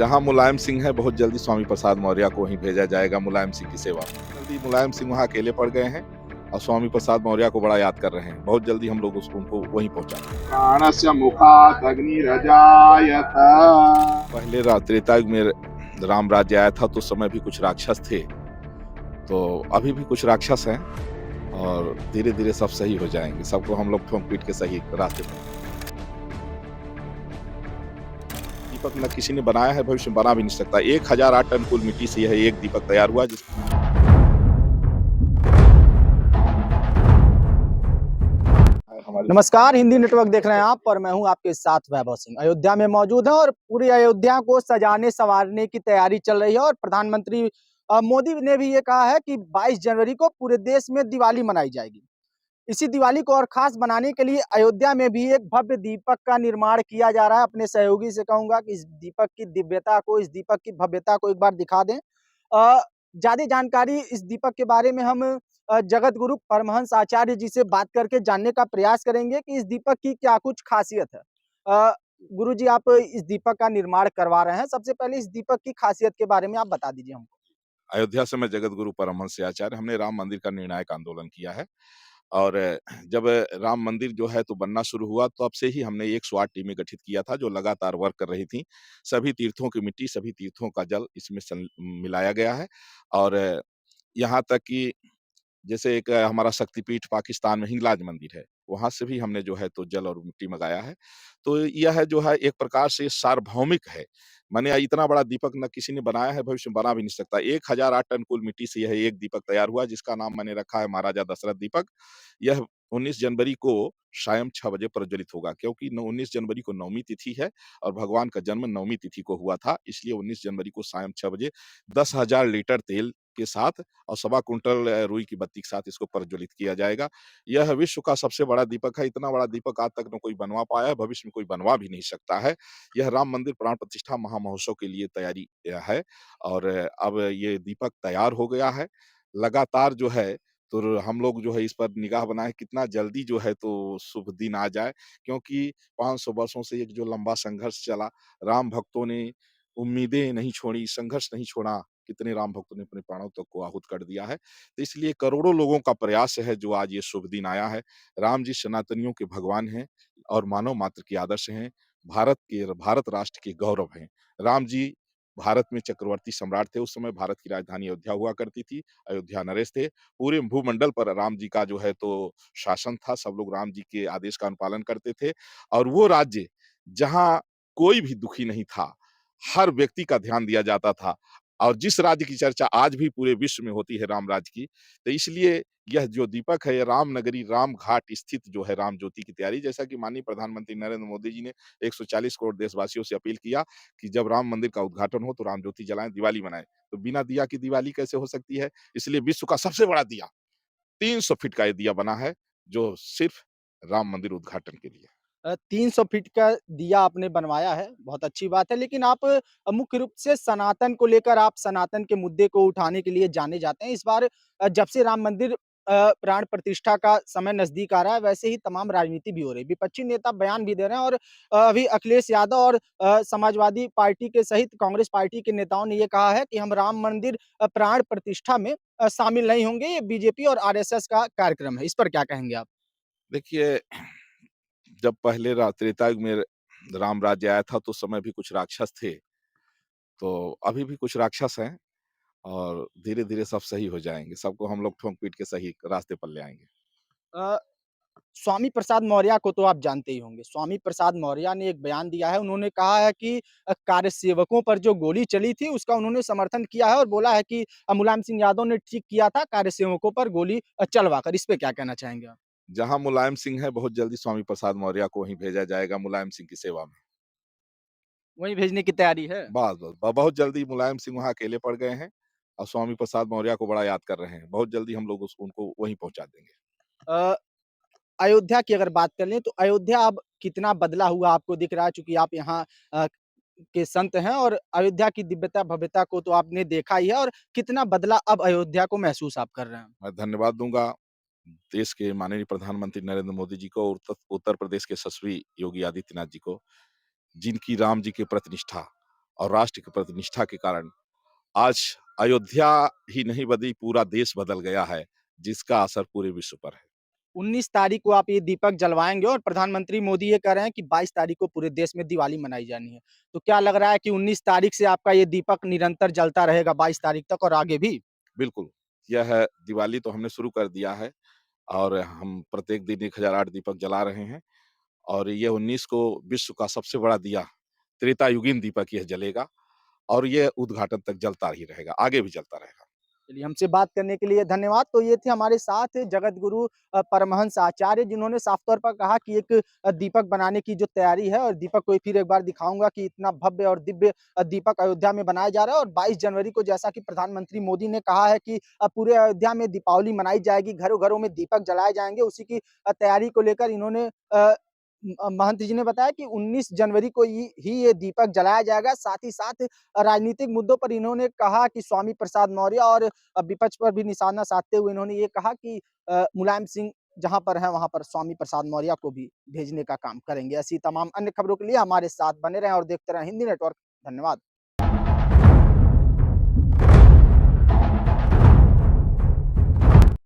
जहां मुलायम सिंह है, बहुत जल्दी स्वामी प्रसाद मौर्य को वहीं भेजा जाएगा मुलायम सिंह की सेवा में। जल्दी मुलायम सिंह वहां अकेले पड़ गए हैं और स्वामी प्रसाद मौर्य को बड़ा याद कर रहे हैं। बहुत जल्दी हम लोग उनको वहीं पहुंचाएंगे। प्राणस्य मुखात् अग्निरजायत। पहले त्रेता युग में राम राज्य आया था तो उस समय भी कुछ राक्षस थे, तो अभी भी कुछ राक्षस हैं और धीरे धीरे सब सही हो जाएंगे। सबको हम लोग ठोंक पीट के सही रास्ते पर। दीपक न किसी ने बनाया है, भविष्य में बना भी नहीं सकता। 1008 टन कुल मिट्टी से यह एक दीपक तैयार हुआ नमस्कार, हिंदी नेटवर्क देख रहे हैं आप और मैं हूं आपके साथ वैभव सिंह। अयोध्या में मौजूद है और पूरी अयोध्या को सजाने संवारने की तैयारी चल रही है और प्रधानमंत्री मोदी ने भी ये कहा है कि 22 जनवरी को पूरे देश में दिवाली मनाई जाएगी। इसी दिवाली को और खास बनाने के लिए अयोध्या में भी एक भव्य दीपक का निर्माण किया जा रहा है। अपने सहयोगी से कहूंगा कि इस दीपक की दिव्यता को, इस दीपक की भव्यता को एक बार दिखा दें। ज्यादा जानकारी इस दीपक के बारे में हम जगत गुरु परमहंस आचार्य जी से बात करके जानने का प्रयास करेंगे कि इस दीपक की क्या कुछ खासियत है। गुरु जी, आप इस दीपक का निर्माण करवा रहे हैं, सबसे पहले इस दीपक की खासियत के बारे में आप बता दीजिए हमको। अयोध्या से मैं जगत गुरु परमहंस आचार्य, हमने राम मंदिर का निर्णायक आंदोलन किया है और जब राम मंदिर जो है तो बनना शुरू हुआ तब से ही हमने 108 टीमें गठित किया था जो लगातार वर्क कर रही थी। सभी तीर्थों की मिट्टी, सभी तीर्थों का जल इसमें मिलाया गया है और यहाँ तक कि जैसे एक हमारा शक्तिपीठ पाकिस्तान में हिंगलाज मंदिर है, वहाँ से भी हमने जो है तो जल और मिट्टी मंगाया है। तो यह जो है एक प्रकार से सार्वभौमिक है। माने इतना बड़ा दीपक न किसी ने बनाया है, भविष्य में बना भी नहीं सकता। 1008 टन कुल मिट्टी से यह एक दीपक तैयार हुआ जिसका नाम मैंने रखा है महाराजा दशरथ दीपक। यह 19 जनवरी को शाम 6 बजे प्रज्वलित होगा क्योंकि 19 जनवरी को नवमी तिथि है और भगवान का जन्म नवमी तिथि को हुआ था। इसलिए 19 जनवरी को शाम 6 बजे 10,000 लीटर तेल के साथ और 1.25 कुंटल रुई की बत्ती के साथ इसको प्रज्वलित किया जाएगा। यह विश्व का सबसे बड़ा दीपक है। इतना बड़ा दीपक आज तक न कोई बनवा पाया है, भविष्य में कोई बनवा भी नहीं सकता है। यह राम मंदिर प्राण प्रतिष्ठा महामहोत्सव के लिए तैयारी है और अब ये दीपक तैयार हो गया है। लगातार जो है तो हम लोग जो है इस पर निगाह बनाए कितना जल्दी जो है तो शुभ दिन आ जाए, क्योंकि 500 वर्षों से एक जो लंबा संघर्ष चला, राम भक्तों ने उम्मीदें नहीं छोड़ी, संघर्ष नहीं छोड़ा, कितने राम भक्तों ने अपने प्राणों तक को आहूत कर दिया है। तो इसलिए करोड़ों लोगों का प्रयास है जो आज ये शुभ दिन आया है। राम जी सनातनियों के भगवान हैं और मानव मात्र के आदर्श हैं। भारत राष्ट्र के गौरव हैं। राम जी भारत में चक्रवर्ती सम्राट थे। उस समय भारत की राजधानी अयोध्या हुआ करती थी। अयोध्या नरेश थे। पूरे भूमंडल पर राम जी का जो है तो शासन था। सब लोग राम जी के आदेश का अनुपालन करते थे और वो राज्य जहाँ कोई भी दुखी नहीं था, हर व्यक्ति का ध्यान दिया जाता था और जिस राज्य की चर्चा आज भी पूरे विश्व में होती है राम राज्य की, तो इसलिए यह जो दीपक है, ये राम नगरी, राम घाट स्थित जो है राम ज्योति की तैयारी, जैसा कि माननीय प्रधानमंत्री नरेंद्र मोदी जी ने 140 करोड़ देशवासियों से अपील किया कि जब राम मंदिर का उद्घाटन हो तो राम ज्योति जलाएं, दिवाली मनाएं। तो बिना दिया की दिवाली कैसे हो सकती है? इसलिए विश्व का सबसे बड़ा दिया 300 फीट का ये दिया बना है, जो सिर्फ राम मंदिर उद्घाटन के लिए। 300 फीट का दिया आपने बनवाया है, बहुत अच्छी बात है। लेकिन आप मुख्य रूप से सनातन को लेकर, आप सनातन के मुद्दे को उठाने के लिए जाने जाते हैं। इस बार जब से राम मंदिर प्राण प्रतिष्ठा का समय नजदीक आ रहा है, वैसे ही तमाम राजनीति भी हो रही है। विपक्षी नेता बयान भी दे रहे हैं और अभी अखिलेश यादव और समाजवादी पार्टी के सहित कांग्रेस पार्टी के नेताओं ने ये कहा है कि हम राम मंदिर प्राण प्रतिष्ठा में शामिल नहीं होंगे। ये बीजेपी और आरएसएस का कार्यक्रम है। इस पर क्या कहेंगे आप? देखिए, जब पहले त्रेता युग में राम राज्य आया था तो उस समय भी कुछ राक्षस थे, तो अभी भी कुछ राक्षस हैं और धीरे धीरे सब सही हो जाएंगे। सबको हम लोग ठोंक पीट के सही रास्ते पर ले आएंगे। अ, स्वामी प्रसाद मौर्य को तो आप जानते ही होंगे। स्वामी प्रसाद मौर्य ने एक बयान दिया है। उन्होंने कहा है कि कार्यसेवकों पर जो गोली चली थी उसका उन्होंने समर्थन किया है और बोला है कि मुलायम सिंह यादव ने ठीक किया था कार्यसेवकों पर गोली चलवाकर। इस पे क्या कहना चाहेंगे आप? जहां मुलायम सिंह है, बहुत जल्दी स्वामी प्रसाद मौर्य को वहीं भेजा जाएगा मुलायम सिंह की सेवा में। वहीं भेजने की तैयारी है? बस बस बहुत जल्दी मुलायम सिंह वहां अकेले पड़ गए हैं और स्वामी प्रसाद मौर्य को बड़ा याद कर रहे हैं। बहुत जल्दी हम लोग उनको वहीं पहुंचा देंगे। अ, अयोध्या की अगर बात कर लें तो अयोध्या अब कितना बदला हुआ आपको दिख रहा है? चूँकि आप यहाँ के संत हैं और अयोध्या की दिव्यता भव्यता को तो आपने देखा ही है, और कितना बदला अब अयोध्या को महसूस आप कर रहे हैं? मैं धन्यवाद दूंगा देश के माननीय प्रधानमंत्री नरेंद्र मोदी जी को और उत्तर प्रदेश के यशस्वी योगी आदित्यनाथ जी को, जिनकी राम जी के प्रति निष्ठा और राष्ट्र के प्रति निष्ठा के कारण आज अयोध्या ही नहीं बल्कि पूरा देश बदल गया है, जिसका असर पूरे विश्व पर है। 19 तारीख को आप ये दीपक जलवाएँगे और प्रधानमंत्री मोदी ये कह रहे हैं कि 22 तारीख को पूरे देश में दिवाली मनाई जानी है। तो क्या लग रहा है कि 19 तारीख से आपका ये दीपक निरंतर जलता रहेगा 22 तारीख तक और आगे भी? बिल्कुल, यह दिवाली तो हमने शुरू कर दिया है और हम प्रत्येक दिन 1008 दीपक जला रहे हैं और ये 19 को विश्व का सबसे बड़ा दिया, त्रेतायुगीन दीपक यह जलेगा और ये उद्घाटन तक जलता ही रहेगा, आगे भी जलता रहेगा। चलिए हमसे बात करने के लिए धन्यवाद। तो ये थे हमारे साथ जगत गुरु परमहंस आचार्य जिन्होंने साफ तौर पर कहा कि एक दीपक बनाने की जो तैयारी है और दीपक को फिर एक बार दिखाऊँगा कि इतना भव्य और दिव्य दीपक अयोध्या में बनाया जा रहा है और 22 जनवरी को जैसा कि प्रधानमंत्री मोदी ने कहा है कि पूरे अयोध्या में दीपावली मनाई जाएगी, घरों-घरों में दीपक जलाए जाएँगे, उसी की तैयारी को लेकर इन्होंने महंत जी ने बताया कि 19 जनवरी को ही ये दीपक जलाया जाएगा। साथ ही साथ राजनीतिक मुद्दों पर इन्होंने कहा कि स्वामी प्रसाद मौर्य और विपक्ष पर भी निशाना साधते हुए इन्होंने ये कहा कि मुलायम सिंह जहाँ पर हैं, वहाँ पर स्वामी प्रसाद मौर्य को भी भेजने का काम करेंगे। ऐसी तमाम अन्य खबरों के लिए हमारे साथ बने रहें और देखते रहें हिंदी नेटवर्क। धन्यवाद।